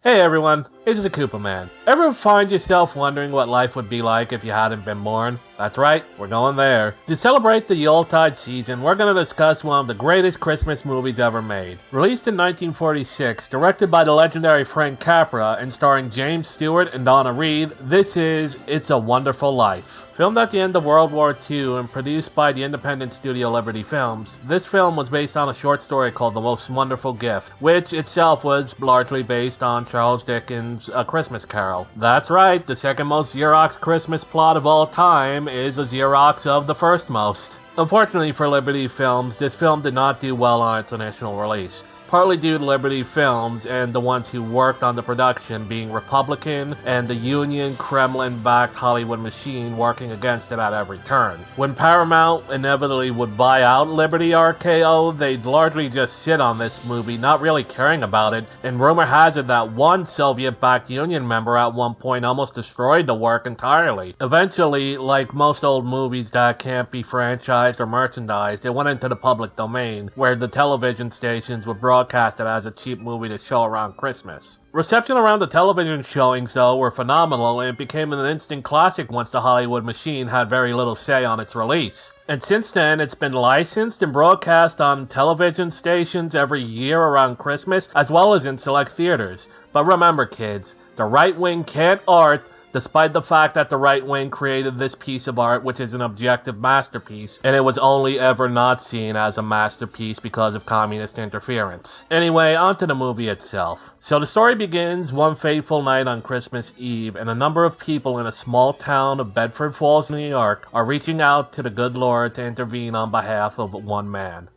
Hey everyone, it's the Koopa Man. Ever find yourself wondering what life would be like if you hadn't been born? That's right, we're going there. To celebrate the Yuletide season, we're going to discuss one of the greatest Christmas movies ever made. Released in 1946, directed by the legendary Frank Capra, and starring James Stewart and Donna Reed, this is It's a Wonderful Life. Filmed at the end of World War II and produced by the independent studio Liberty Films, this film was based on a short story called The Most Wonderful Gift, which itself was largely based on Charles Dickens' A Christmas Carol. That's right, the second most Xerox Christmas plot of all time is a Xerox of the first most. Unfortunately for Liberty Films, this film did not do well on its initial release, partly due to Liberty Films and the ones who worked on the production being Republican and the Union Kremlin-backed Hollywood machine working against it at every turn. When Paramount inevitably would buy out Liberty RKO, they'd largely just sit on this movie, not really caring about it, and rumor has it that one Soviet-backed Union member at one point almost destroyed the work entirely. Eventually, like most old movies that can't be franchised or merchandised, it went into the public domain, where the television stations would broadcast it as a cheap movie to show around Christmas. Reception around the television showings, though, were phenomenal, and it became an instant classic once the Hollywood machine had very little say on its release. And since then, it's been licensed and broadcast on television stations every year around Christmas, as well as in select theaters. But remember, kids, the right wing can't art, despite the fact that the right wing created this piece of art, which is an objective masterpiece, and it was only ever not seen as a masterpiece because of communist interference. Anyway, on to the movie itself. So the story begins one fateful night on Christmas Eve, and a number of people in a small town of Bedford Falls, New York, are reaching out to the good Lord to intervene on behalf of one man.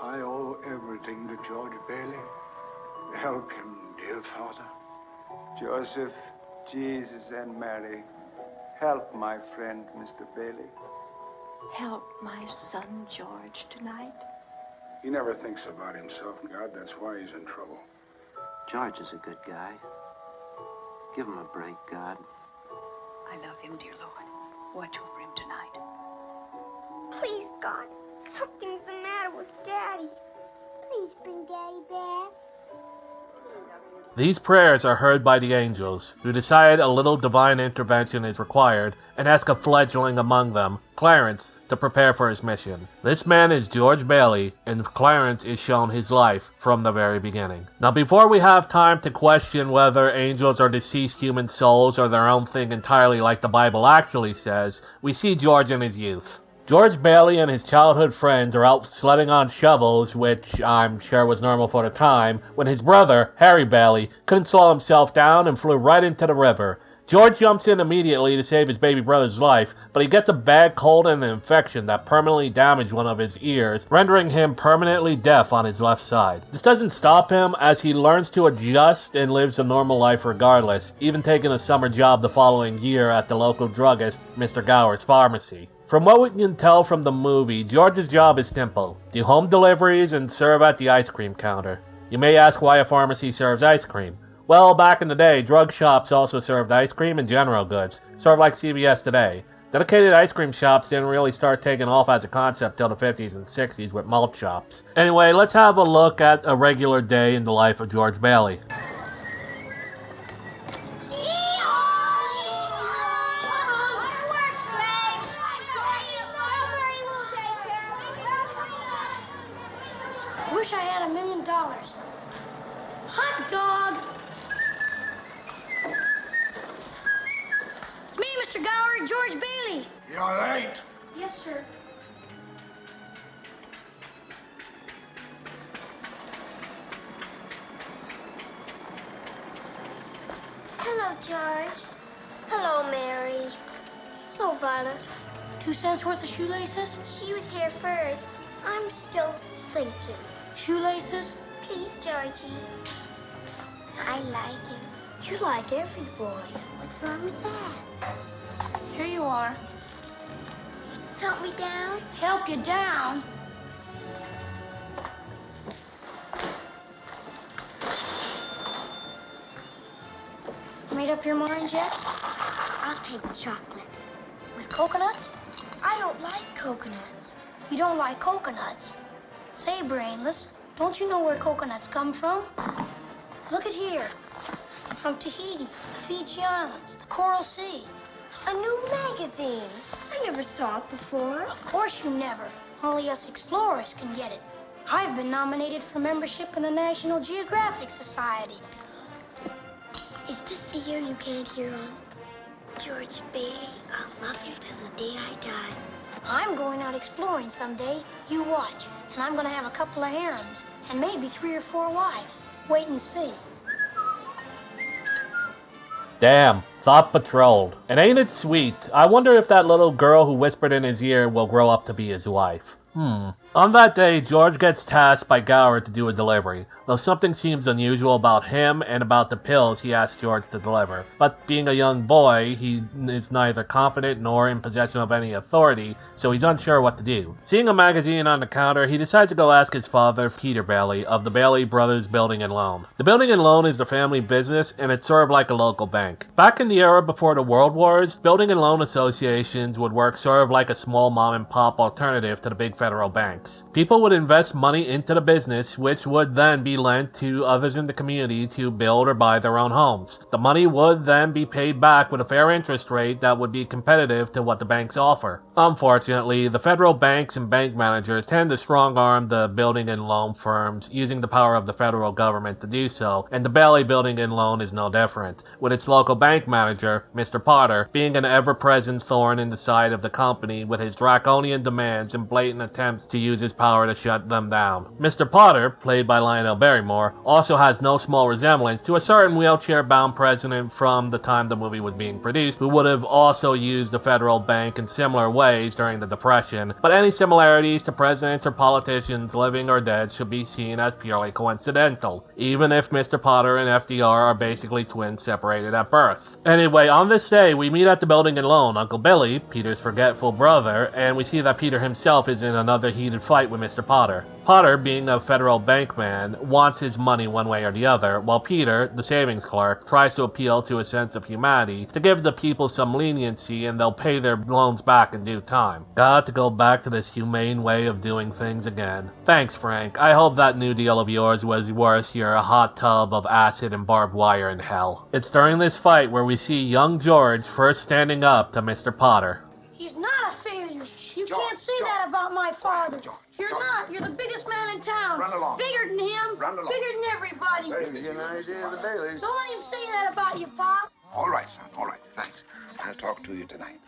I owe everything to George Bailey. Help him, dear Father. Joseph, Jesus, and Mary, help my friend, Mr. Bailey. Help my son George tonight. He never thinks about himself, God. That's why he's in trouble. George is a good guy. Give him a break, God. I love him, dear Lord. Watch over him tonight. Please, God, something's the matter with Daddy. Please bring Daddy back. These prayers are heard by the angels, who decide a little divine intervention is required and ask a fledgling among them, Clarence, to prepare for his mission. This man is George Bailey, and Clarence is shown his life from the very beginning. Now, before we have time to question whether angels are deceased human souls or their own thing entirely like the Bible actually says, we see George in his youth. George Bailey and his childhood friends are out sledding on shovels, which I'm sure was normal for the time, when his brother, Harry Bailey, couldn't slow himself down and flew right into the river. George jumps in immediately to save his baby brother's life, but he gets a bad cold and an infection that permanently damaged one of his ears, rendering him permanently deaf on his left side. This doesn't stop him, as he learns to adjust and lives a normal life regardless, even taking a summer job the following year at the local druggist, Mr. Gower's pharmacy. From what we can tell from the movie, George's job is simple: do home deliveries and serve at the ice cream counter. You may ask why a pharmacy serves ice cream. Well, back in the day, drug shops also served ice cream and general goods, sort of like CVS today. Dedicated ice cream shops didn't really start taking off as a concept till the 50s and 60s with malt shops. Anyway, let's have a look at a regular day in the life of George Bailey. Wish I had $1 million. Hot dog! It's me, Mr. Gower, George Bailey. You're late. Yes, sir. Hello, George. Hello, Mary. Hello, Violet. 2 cents worth of shoelaces? She was here first. I'm still thinking. Shoelaces? Please, Georgie. I like him. You like every boy. What's wrong with that? Here you are. Help me down? Help you down? Made up your mind yet? I'll take chocolate. With coconuts? I don't like coconuts. You don't like coconuts? Say, brainless, Don't you know where coconuts come from? Look at here. From Tahiti, the Fiji Islands, the Coral Sea. A new magazine. I never saw it before. Of course you never. Only us explorers can get it. I've been nominated for membership in the National Geographic Society. Is this the year you can't hear on? George Bailey, I'll love you till the day I die. I'm going out exploring someday. You watch. And I'm going to have a couple of harems. And maybe 3 or 4 wives. Wait and see. Damn, thought patrolled. And ain't it sweet? I wonder if that little girl who whispered in his ear will grow up to be his wife. On that day, George gets tasked by Gower to do a delivery, though something seems unusual about him and about the pills he asks George to deliver. But being a young boy, he is neither confident nor in possession of any authority, so he's unsure what to do. Seeing a magazine on the counter, he decides to go ask his father, Peter Bailey, of the Bailey Brothers Building and Loan. The Building and Loan is the family business, and it's sort of like a local bank. Back in the era before the World Wars, building and loan associations would work sort of like a small mom-and-pop alternative to the big federal banks. People would invest money into the business, which would then be lent to others in the community to build or buy their own homes. The money would then be paid back with a fair interest rate that would be competitive to what the banks offer. Unfortunately, the federal banks and bank managers tend to strong-arm the building and loan firms, using the power of the federal government to do so, and the Bailey Building and Loan is no different, with its local bank manager, Mr. Potter, being an ever-present thorn in the side of the company with his draconian demands and blatant attempts to use his power to shut them down. Mr. Potter, played by Lionel Barrymore, also has no small resemblance to a certain wheelchair-bound president from the time the movie was being produced, who would have also used the federal bank in similar ways during the Depression, but any similarities to presidents or politicians, living or dead, should be seen as purely coincidental, even if Mr. Potter and FDR are basically twins separated at birth. Anyway, on this day, we meet at the Building and Loan Uncle Billy, Peter's forgetful brother, and we see that Peter himself is in another heated fight with Mr. Potter. Potter, being a federal bank man, wants his money one way or the other, while Peter, the savings clerk, tries to appeal to a sense of humanity to give the people some leniency and they'll pay their loans back in due time. Got to go back to this humane way of doing things again. Thanks, Frank. I hope that new deal of yours was worth your hot tub of acid and barbed wire in hell. It's during this fight where we see young George first standing up to Mr. Potter. He's not a failure. You can't say that about my father. You're not. You're the biggest man in town. Run along. Bigger than him. Run along. Bigger than everybody. Give you an idea of the Baileys. Don't let him say that about you, Pop. All right, son. All right. Thanks. I'll talk to you tonight.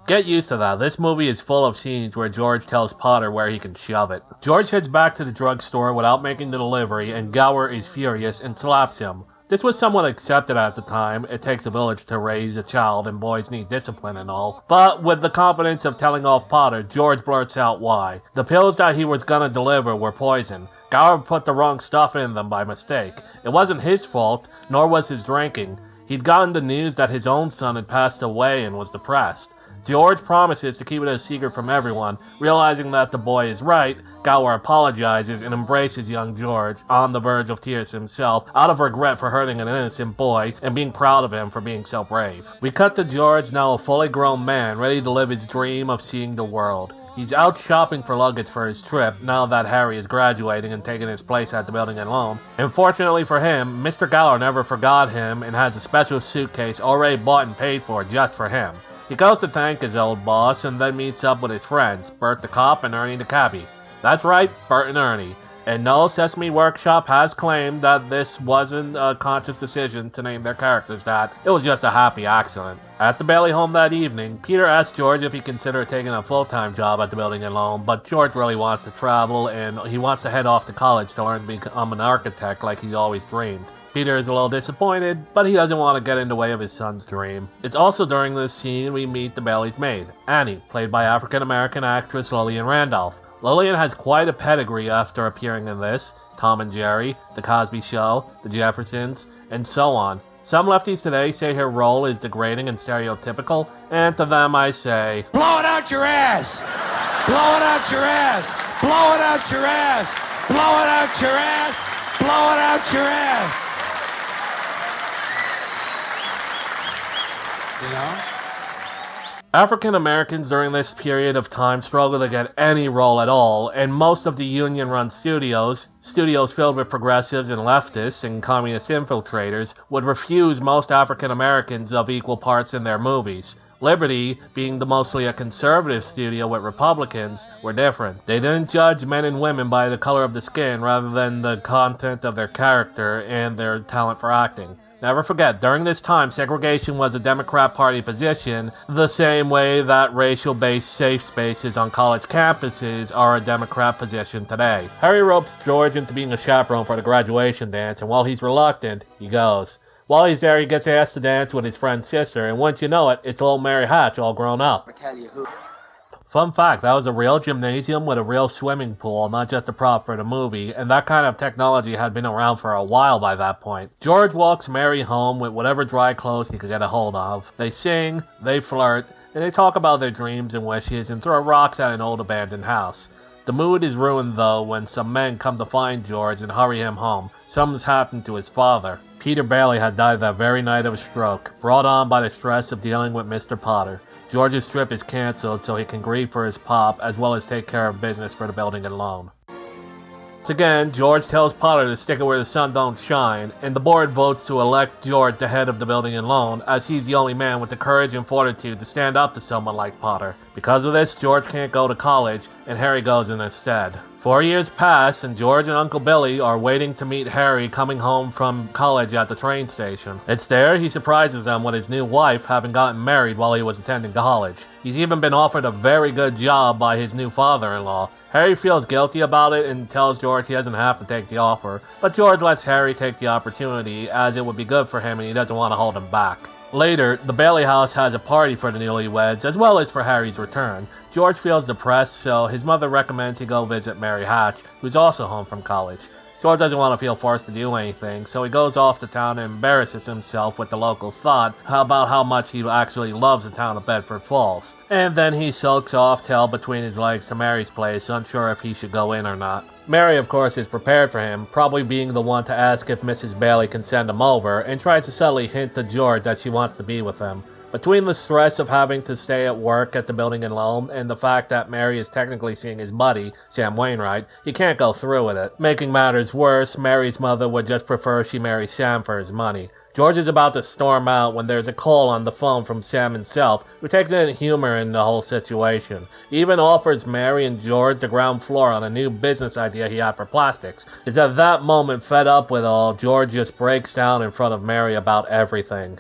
Get used to that. This movie is full of scenes where George tells Potter where he can shove it. George heads back to the drugstore without making the delivery, and Gower is furious and slaps him. This was somewhat accepted at the time. It takes a village to raise a child, and boys need discipline and all. But with the confidence of telling off Potter, George blurts out why. The pills that he was gonna deliver were poison. Gower put the wrong stuff in them by mistake. It wasn't his fault, nor was his drinking. He'd gotten the news that his own son had passed away and was depressed. George promises to keep it a secret from everyone. Realizing that the boy is right, Gower apologizes and embraces young George, on the verge of tears himself, out of regret for hurting an innocent boy and being proud of him for being so brave. We cut to George, now a fully grown man, ready to live his dream of seeing the world. He's out shopping for luggage for his trip, now that Harry is graduating and taking his place at the Building and Loan. And fortunately for him, Mr. Gower never forgot him and has a special suitcase already bought and paid for just for him. He goes to thank his old boss and then meets up with his friends, Bert the cop and Ernie the cabbie. That's right, Bert and Ernie. And no, Sesame Workshop has claimed that this wasn't a conscious decision to name their characters that. It was just a happy accident. At the Bailey home that evening, Peter asks George if he considered taking a full-time job at the Building and Loan, but George really wants to travel and he wants to head off to college to learn to become an architect like he always dreamed. Peter is a little disappointed, but he doesn't want to get in the way of his son's dream. It's also during this scene we meet the Bailey's maid, Annie, played by African-American actress Lillian Randolph. Lillian has quite a pedigree after appearing in this, Tom and Jerry, The Cosby Show, The Jeffersons, and so on. Some lefties today say her role is degrading and stereotypical, and to them I say, blow it out your ass! Blow it out your ass! Blow it out your ass! Blow it out your ass! Blow it out your ass! You know? African Americans during this period of time struggled to get any role at all, and most of the union-run studios filled with progressives and leftists and communist infiltrators, would refuse most African Americans of equal parts in their movies. Liberty, being mostly a conservative studio with Republicans, were different. They didn't judge men and women by the color of the skin rather than the content of their character and their talent for acting. Never forget, during this time, segregation was a Democrat Party position, the same way that racial-based safe spaces on college campuses are a Democrat position today. Harry ropes George into being a chaperone for the graduation dance, and while he's reluctant, he goes. While he's there, he gets asked to dance with his friend's sister, and once you know it, it's old Mary Hatch all grown up. Fun fact, that was a real gymnasium with a real swimming pool, not just a prop for the movie, and that kind of technology had been around for a while by that point. George walks Mary home with whatever dry clothes he could get a hold of. They sing, they flirt, and they talk about their dreams and wishes and throw rocks at an old abandoned house. The mood is ruined, though, when some men come to find George and hurry him home. Something's happened to his father. Peter Bailey had died that very night of a stroke, brought on by the stress of dealing with Mr. Potter. George's trip is cancelled so he can grieve for his pop, as well as take care of business for the building and loan. Once again, George tells Potter to stick it where the sun don't shine, and the board votes to elect George the head of the building and loan, as he's the only man with the courage and fortitude to stand up to someone like Potter. Because of this, George can't go to college, and Harry goes in instead. 4 years pass, and George and Uncle Billy are waiting to meet Harry coming home from college at the train station. It's there he surprises them with his new wife having gotten married while he was attending college. He's even been offered a very good job by his new father-in-law. Harry feels guilty about it and tells George he doesn't have to take the offer, but George lets Harry take the opportunity as it would be good for him and he doesn't want to hold him back. Later, the Bailey house has a party for the newlyweds, as well as for Harry's return. George feels depressed, so his mother recommends he go visit Mary Hatch, who's also home from college. George doesn't want to feel forced to do anything, so he goes off to town and embarrasses himself with the local thought about how much he actually loves the town of Bedford Falls. And then he sulks off, tail between his legs, to Mary's place, unsure if he should go in or not. Mary, of course, is prepared for him, probably being the one to ask if Mrs. Bailey can send him over, and tries to subtly hint to George that she wants to be with him. Between the stress of having to stay at work at the building and loan, and the fact that Mary is technically seeing his buddy, Sam Wainwright, he can't go through with it. Making matters worse, Mary's mother would just prefer she marry Sam for his money. George is about to storm out when there's a call on the phone from Sam himself, who takes in humor in the whole situation. He even offers Mary and George the ground floor on a new business idea he had for plastics. It's at that moment, fed up with all, George just breaks down in front of Mary about everything.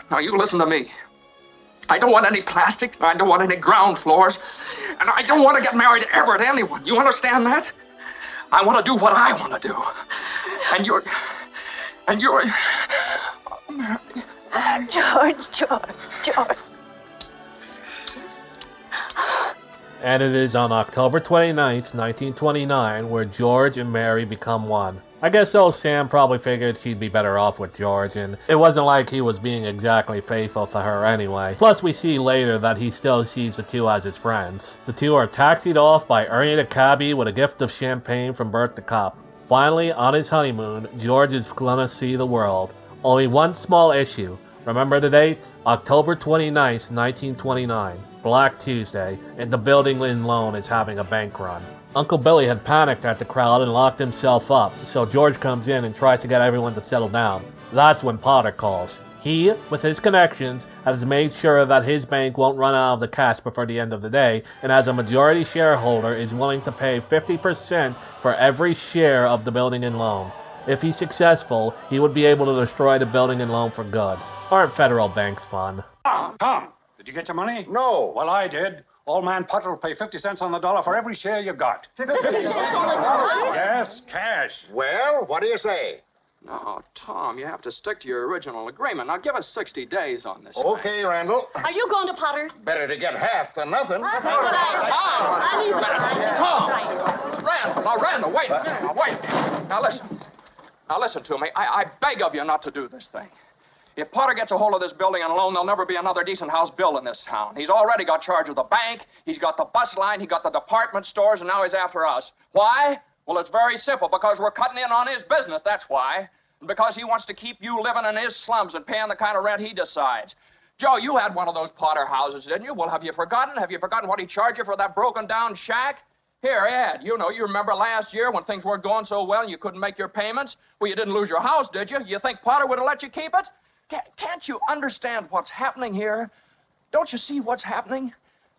Now you listen to me. I don't want any plastics, I don't want any ground floors, and I don't want to get married ever to anyone. You understand that? I want to do what I want to do. And you're... Oh, Mary. George. And it is on October 29th, 1929, where George and Mary become one. I guess old Sam probably figured she'd be better off with George, and it wasn't like he was being exactly faithful to her anyway. Plus, we see later that he still sees the two as his friends. The two are taxied off by Ernie the cabbie with a gift of champagne from Bert the cop. Finally, on his honeymoon, George is gonna see the world. Only one small issue. Remember the date? October 29th, 1929. Black Tuesday, and the building and loan is having a bank run. Uncle Billy had panicked at the crowd and locked himself up, so George comes in and tries to get everyone to settle down. That's when Potter calls. He, with his connections, has made sure that his bank won't run out of the cash before the end of the day, and as a majority shareholder is willing to pay 50% for every share of the building and loan. If he's successful, he would be able to destroy the building and loan for good. Aren't federal banks fun? Tom, did you get your money? No. Well, I did. Old man Potter will pay 50 cents on the dollar for every share you got. 50 cents on the dollar? Yes, cash. Well, what do you say? No, Tom, you have to stick to your original agreement. Now give us 60 days on this Okay, thing. Randall. Are you going to Potter's? Better to get half than nothing. That's what Randall, wait. Now, wait. Now, listen to me. I beg of you not to do this thing. If Potter gets a hold of this building and loan, there'll never be another decent house built in this town. He's already got charge of the bank, he's got the bus line, he got the department stores, and now he's after us. Why? Well, it's very simple, because we're cutting in on his business, that's why. and because he wants to keep you living in his slums and paying the kind of rent he decides. Joe, you had one of those Potter houses, didn't you? Well, have you forgotten? Have you forgotten what he charged you for that broken-down shack? Here, Ed, you remember last year when things weren't going so well and you couldn't make your payments? Well, you didn't lose your house, did you? You think Potter would have let you keep it? Can't you understand what's happening here? Don't you see what's happening?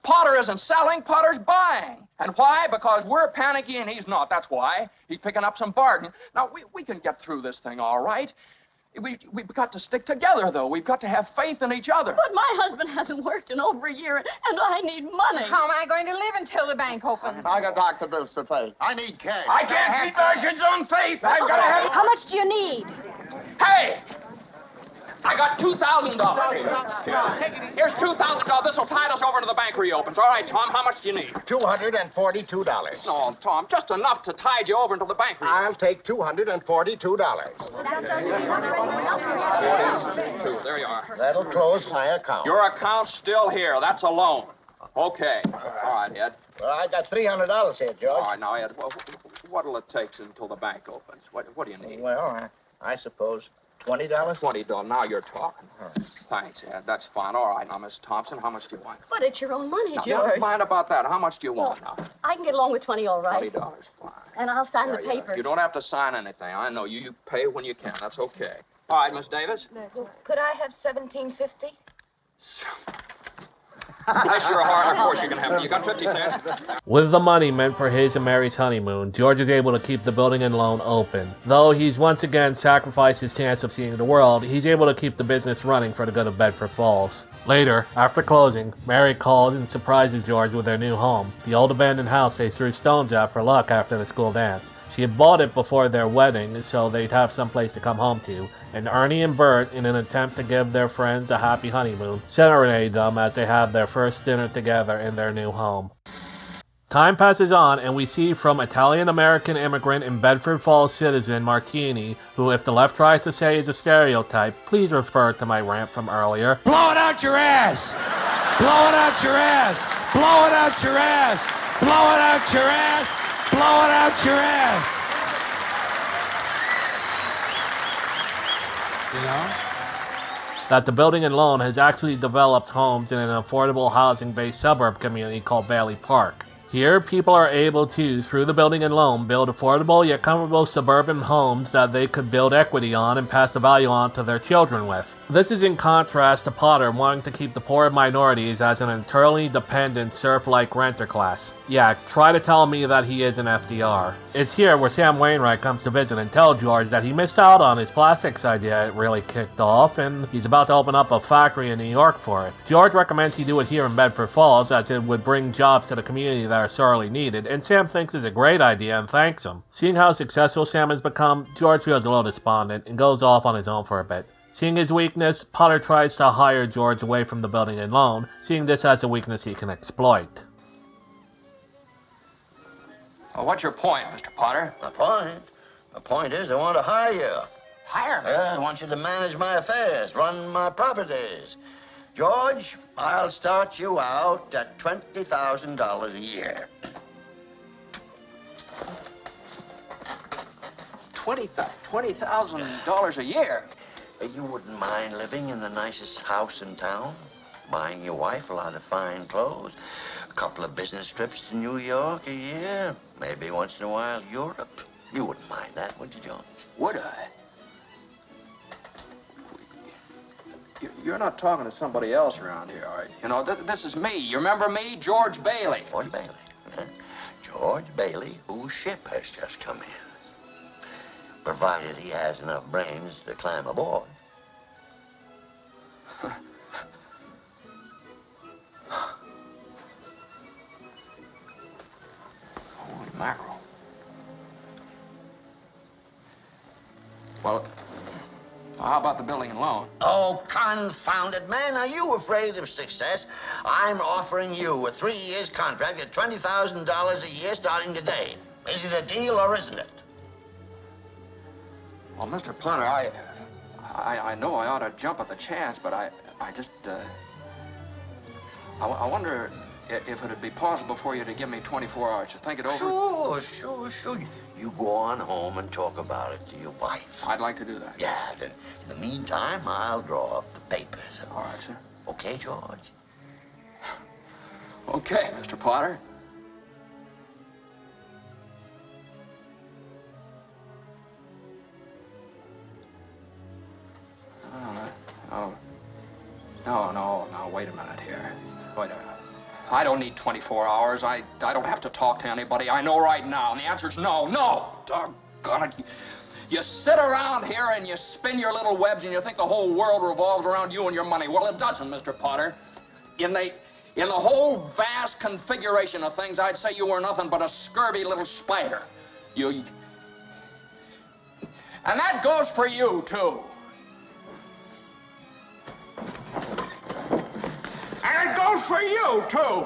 Potter isn't selling, Potter's buying. And why? Because we're panicky and he's not. That's why. He's picking up some bargain. Now, we can get through this thing all right. We've got to stick together, though. We've got to have faith in each other. But my husband hasn't worked in over a year, and I need money. How am I going to live until the bank opens? I got doctor bills to pay. I need cash. I can't keep my kids on faith. I've got to have... How much do you need? Hey! I got $2,000. Here's $2,000. This will tide us over until the bank reopens. All right, Tom, how much do you need? $242. No, Tom, just enough to tide you over until the bank reopens. I'll take $242. There you are. That'll close my account. Your account's still here. That's a loan. Okay. All right, Ed. Well, I got $300 here, George. All right, now, Ed, what'll it take until the bank opens? What do you need? Well, I suppose $20. $20. Now you're talking. Thanks, Ed. That's fine. All right, now, Miss Thompson, how much do you want? But it's your own money, Now, George. don't mind about that. How much do you want now? I can get along with 20, all right. $20, fine. And I'll sign the There you are. paper. You don't have to sign anything. I know you. You pay when you can. That's okay. All right, Miss Davis. Could I have $17.50? Bless your heart. Of course you can have it. You got 50 cents? With the money meant for his and Mary's honeymoon, George is able to keep the building and loan open. Though he's once again sacrificed his chance of seeing the world, he's able to keep the business running for the good of Bedford Falls. Later, after closing, Mary calls and surprises George with their new home, the old abandoned house they threw stones at for luck after the school dance. She had bought it before their wedding so they'd have someplace to come home to, and Ernie and Bert, in an attempt to give their friends a happy honeymoon, serenade them as they have their first dinner together in their new home. Time passes on, and we see from Italian-American immigrant and Bedford Falls citizen Martini, who, if the left tries to say is a stereotype, please refer to my rant from earlier. Blow it out your ass! Blow it out your ass! Blow it out your ass! Blow it out your ass! Blow it out your ass! You know? That the building and loan has actually developed homes in an affordable housing-based suburb community called Bailey Park. Here, people are able to, through the building and loan, build affordable yet comfortable suburban homes that they could build equity on and pass the value on to their children with. This is in contrast to Potter wanting to keep the poor and minorities as an entirely dependent serf-like renter class. Yeah, try to tell me that he isn't FDR. It's here where Sam Wainwright comes to visit and tell George that he missed out on his plastics idea it really kicked off, and he's about to open up a factory in New York for it. George recommends he do it here in Bedford Falls, as it would bring jobs to the community that are sorely needed, and Sam thinks it's a great idea and thanks him. Seeing how successful Sam has become, George feels a little despondent and goes off on his own for a bit. Seeing his weakness, Potter tries to hire George away from the building and loan, seeing this as a weakness he can exploit. Well, what's your point, Mr. Potter? My point is I want to hire you. Hire me? Yeah, I want you to manage my affairs, run my properties. George, I'll start you out at $20,000 a year. $20,000 a year? You wouldn't mind living in the nicest house in town? Buying your wife a lot of fine clothes? A couple of business trips to New York a year? Maybe once in a while Europe? You wouldn't mind that, would you, George? Would I? You're not talking to somebody else around here, are you? You know, this is me. You remember me? George Bailey. George Bailey. Huh? George Bailey, whose ship has just come in. Provided he has enough brains to climb aboard. Holy mackerel. Well, how about the building and loan? Oh, confound it, man. Are you afraid of success? I'm offering you a 3 years contract at $20,000 a year starting today. Is it a deal or isn't it? Well, Mr. Potter, I know I ought to jump at the chance, but I just, I wonder if it'd be possible for you to give me 24 hours to think it over. Sure. You go on home and talk about it to your wife. I'd like to do that. Yeah. In the meantime, I'll draw up the papers. All right, sir. Okay, George? Okay, Mr. Potter. No, wait a minute here. Wait a minute. I don't need 24 hours. I don't have to talk to anybody. I know right now. And the answer's no. Doggone it. You sit around here and you spin your little webs and you think the whole world revolves around you and your money. Well, it doesn't, Mr. Potter. In the whole vast configuration of things, I'd say you were nothing but a scurvy little spider. And that goes for you, too. And it goes for you, too.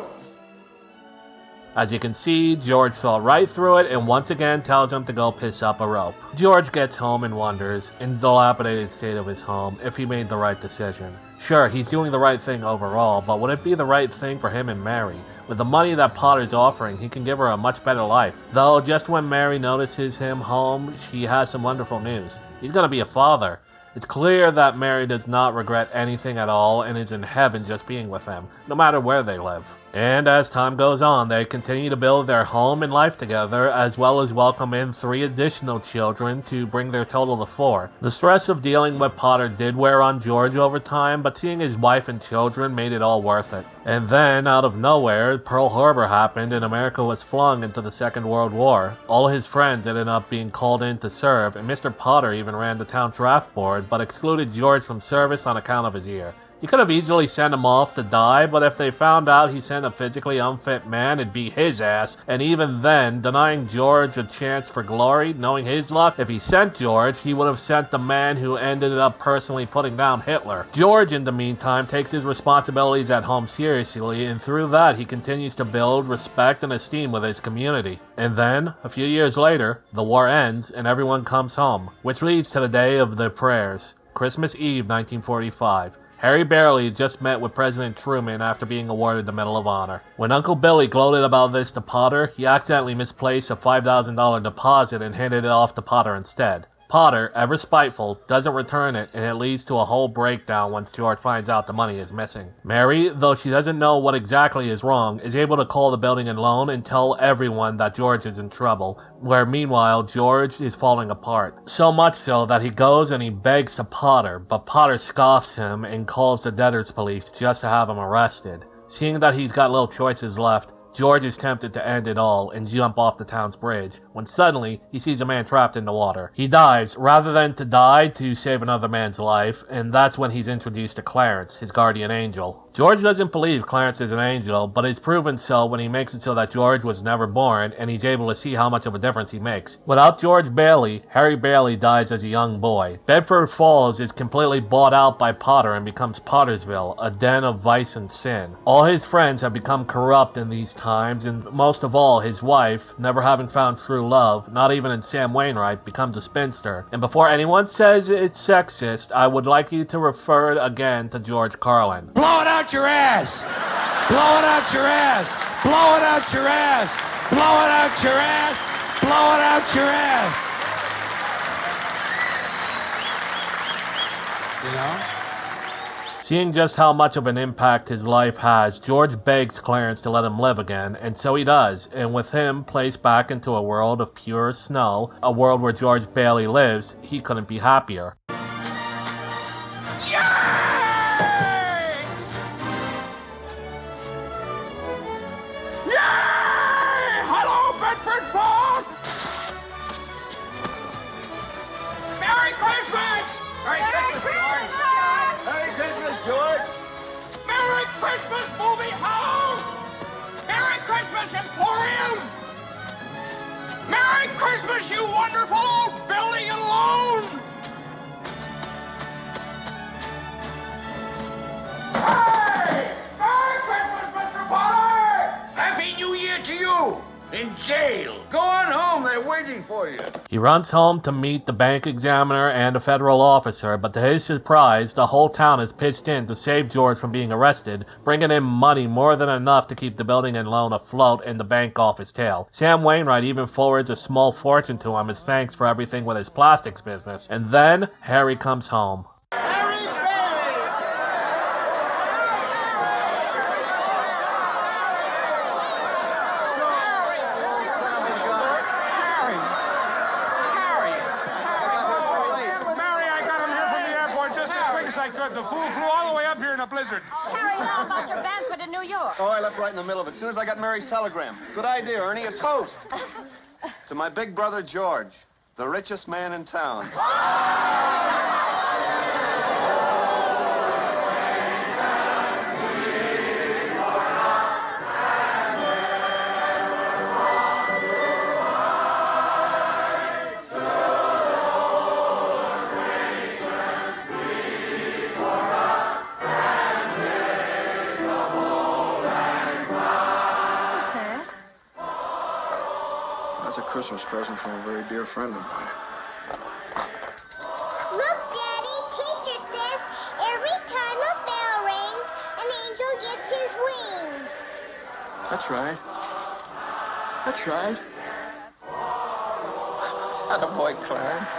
As you can see, George saw right through it and once again tells him to go piss up a rope. George gets home and wonders, in the dilapidated state of his home, if he made the right decision. Sure, he's doing the right thing overall, but would it be the right thing for him and Mary? With the money that Potter's offering, he can give her a much better life. Though, just when Mary notices him home, she has some wonderful news. He's gonna be a father. It's clear that Mary does not regret anything at all and is in heaven just being with him, no matter where they live. And as time goes on, they continue to build their home and life together, as well as welcome in 3 additional children to bring their total to 4. The stress of dealing with Potter did wear on George over time, but seeing his wife and children made it all worth it. And then, out of nowhere, Pearl Harbor happened and America was flung into the Second World War. All his friends ended up being called in to serve, and Mr. Potter even ran the town draft board, but excluded George from service on account of his ear. He could have easily sent him off to die, but if they found out he sent a physically unfit man, it'd be his ass. And even then, denying George a chance for glory, knowing his luck, if he sent George, he would have sent the man who ended up personally putting down Hitler. George, in the meantime, takes his responsibilities at home seriously, and through that, he continues to build respect and esteem with his community. And then, a few years later, the war ends, and everyone comes home, which leads to the day of the prayers, Christmas Eve, 1945. Harry Barely just met with President Truman after being awarded the Medal of Honor. When Uncle Billy gloated about this to Potter, he accidentally misplaced a $5,000 deposit and handed it off to Potter instead. Potter, ever spiteful, doesn't return it, and it leads to a whole breakdown once George finds out the money is missing. Mary, though she doesn't know what exactly is wrong, is able to call the building and loan and tell everyone that George is in trouble, where meanwhile George is falling apart. So much so that he goes and he begs to Potter, but Potter scoffs him and calls the debtors police just to have him arrested. Seeing that he's got little choices left, George is tempted to end it all and jump off the town's bridge, when suddenly he sees a man trapped in the water. He dives, rather than to die, to save another man's life, and that's when he's introduced to Clarence, his guardian angel. George doesn't believe Clarence is an angel, but is proven so when he makes it so that George was never born, and he's able to see how much of a difference he makes. Without George Bailey, Harry Bailey dies as a young boy. Bedford Falls is completely bought out by Potter and becomes Pottersville, a den of vice and sin. All his friends have become corrupt in these times, and most of all, his wife, never having found true love, not even in Sam Wainwright, becomes a spinster. And before anyone says it's sexist, I would like you to refer again to George Carlin. Blow it out your ass! Blow it out your ass! Blow it out your ass! Blow it out your ass! Blow it out your ass! You know? Seeing just how much of an impact his life has, George begs Clarence to let him live again, and so he does, and with him placed back into a world of pure snow, a world where George Bailey lives, he couldn't be happier. Hello, Bedford Falls! Merry Christmas! Merry Christmas, George! Merry Christmas, George! Merry Christmas, movie house! Merry Christmas, Emporium! Merry Christmas, you wonderful old building and loan! Hey! Merry Christmas, Mr. Potter! Happy New Year to you! In jail. Go on home. They're waiting for you. He runs home to meet the bank examiner and a federal officer, but to his surprise, the whole town has pitched in to save George from being arrested, bringing in money more than enough to keep the building and loan afloat and the bank off his tail. Sam Wainwright even forwards a small fortune to him as thanks for everything with his plastics business. And then Harry comes home. The fool flew all the way up here in a blizzard. Harry, how about your Banford in New York? Oh, I left right in the middle of it. As soon as I got Mary's telegram. Good idea, Ernie. A toast. To my big brother, George, the richest man in town. That's a Christmas present from a very dear friend of mine. Look, Daddy, teacher says every time a bell rings, an angel gets his wings. That's right. That's right. Attaboy, Clarence.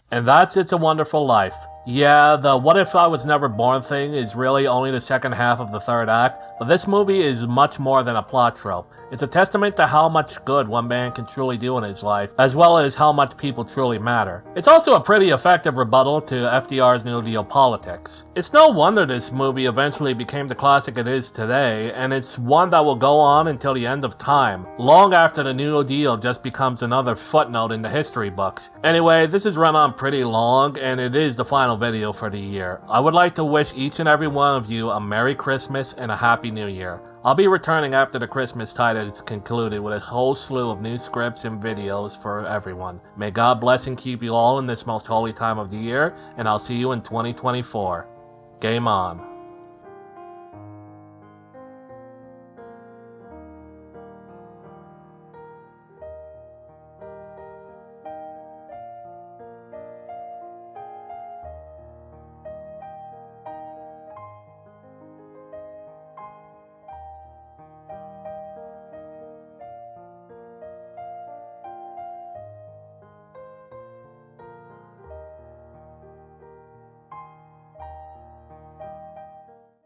And that's It's a Wonderful Life. Yeah, the what if I was never born thing is really only the second half of the third act, but this movie is much more than a plot trope. It's a testament to how much good one man can truly do in his life, as well as how much people truly matter. It's also a pretty effective rebuttal to FDR's New Deal politics. It's no wonder this movie eventually became the classic it is today, and it's one that will go on until the end of time, long after the New Deal just becomes another footnote in the history books. Anyway, this has run on pretty long, and it is the final video for the year. I would like to wish each and every one of you a Merry Christmas and a Happy New Year. I'll be returning after the Christmas tide is concluded with a whole slew of new scripts and videos for everyone. May God bless and keep you all in this most holy time of the year, and I'll see you in 2024. Game on.